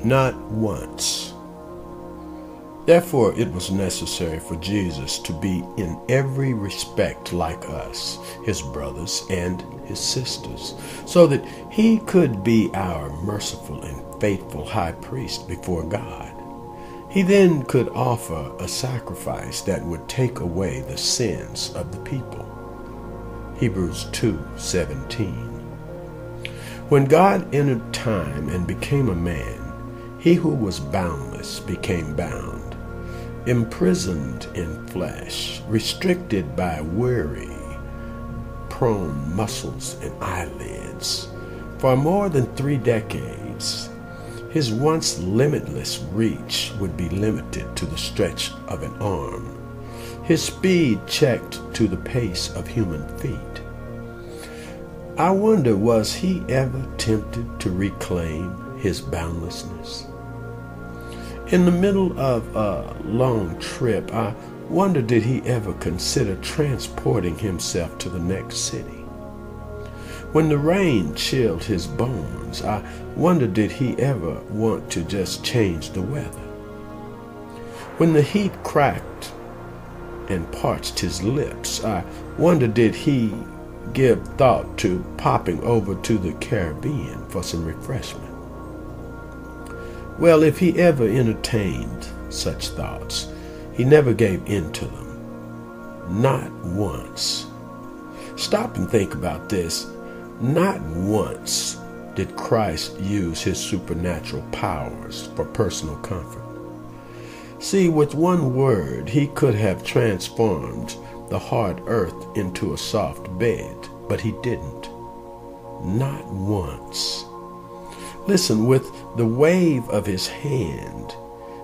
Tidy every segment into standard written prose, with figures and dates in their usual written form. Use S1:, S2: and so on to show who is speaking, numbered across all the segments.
S1: not once. Therefore, it was necessary for Jesus to be in every respect like us, his brothers and his sisters, so that he could be our merciful and faithful high priest before God. He then could offer a sacrifice that would take away the sins of the people. Hebrews 2:17. When God entered time and became a man, he who was boundless became bound, imprisoned in flesh, restricted by weary, prone muscles and eyelids. For more than 3 decades, his once limitless reach would be limited to the stretch of an arm, his speed checked to the pace of human feet. I wonder, was he ever tempted to reclaim his boundlessness? In the middle of a long trip, I wonder, did he ever consider transporting himself to the next city? When the rain chilled his bones, I wonder, did he ever want to just change the weather? When the heat cracked and parched his lips, I wonder, did he give thought to popping over to the Caribbean for some refreshment? Well, if he ever entertained such thoughts, he never gave in to them. Not once. Stop and think about this. Not once did Christ use his supernatural powers for personal comfort. See, with one word, he could have transformed the hard earth into a soft bed, but he didn't. Not once. Listen, with the wave of his hand,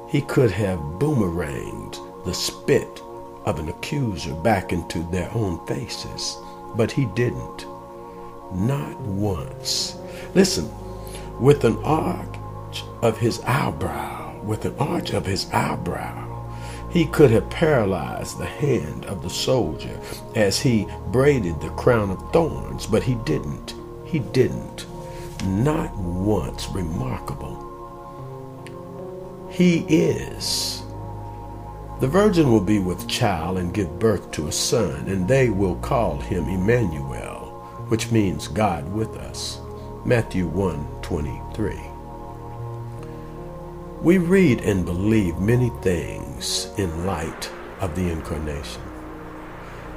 S1: he could have boomeranged the spit of an accuser back into their own faces, but he didn't. Not once. Listen, with an arch of his eyebrow, he could have paralyzed the hand of the soldier as he braided the crown of thorns, but he didn't. He didn't. Not once. Remarkable. He is. The virgin will be with child and give birth to a son, and they will call him Emmanuel, which means God with us. Matthew 1:23. We read and believe many things in light of the incarnation.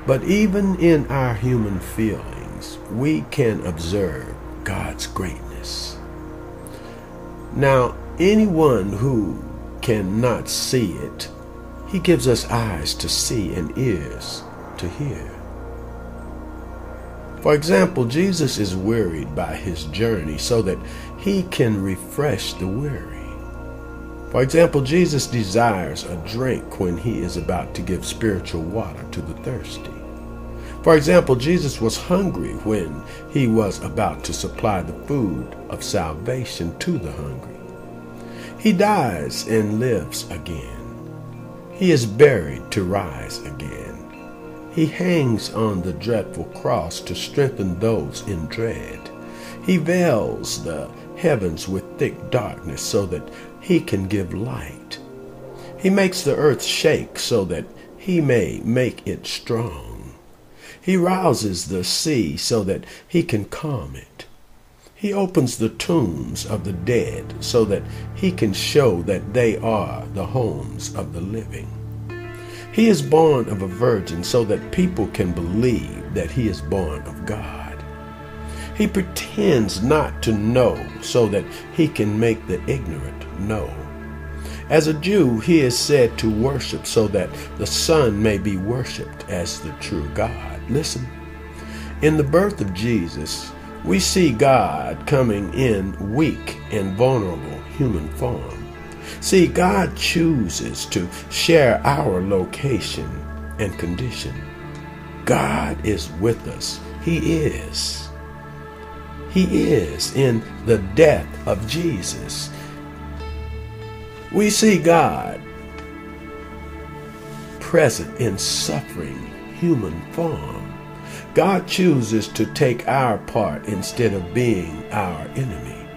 S1: But even in our human feelings, we can observe God's greatness. Now, anyone who cannot see it, he gives us eyes to see and ears to hear. For example, Jesus is wearied by his journey so that he can refresh the weary. For example, Jesus desires a drink when he is about to give spiritual water to the thirsty. For example, Jesus was hungry when he was about to supply the food of salvation to the hungry. He dies and lives again. He is buried to rise again. He hangs on the dreadful cross to strengthen those in dread. He veils the heavens with thick darkness so that he can give light. He makes the earth shake so that he may make it strong. He rouses the sea so that he can calm it. He opens the tombs of the dead so that he can show that they are the homes of the living. He is born of a virgin so that people can believe that he is born of God. He pretends not to know so that he can make the ignorant know. As a Jew, he is said to worship so that the Son may be worshipped as the true God. Listen, in the birth of Jesus, we see God coming in weak and vulnerable human form. See, God chooses to share our location and condition. God is with us. He is. He is in the death of Jesus. We see God present in suffering human form. God chooses to take our part instead of being our enemy.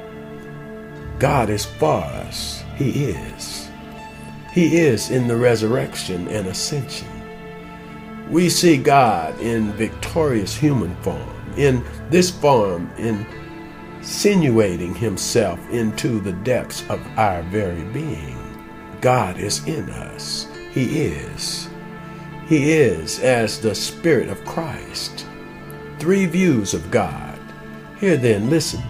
S1: God is for us. He is. He is in the resurrection and ascension. We see God in victorious human form, in this form insinuating himself into the depths of our very being. God is in us. He is. He is as the Spirit of Christ. Three views of God. Here then, listen.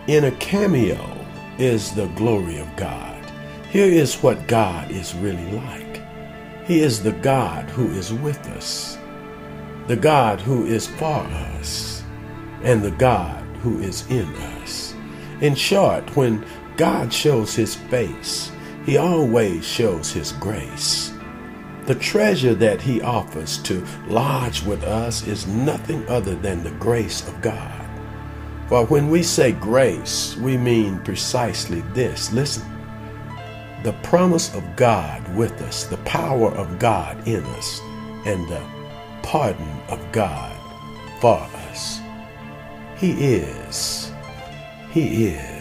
S1: In a cameo is the glory of God. Here is what God is really like. He is the God who is with us, the God who is for us, and the God who is in us. In short, when God shows his face, he always shows his grace. The treasure that he offers to lodge with us is nothing other than the grace of God. For when we say grace, we mean precisely this. Listen. The promise of God with us, the power of God in us, and the pardon of God for us. He is. He is.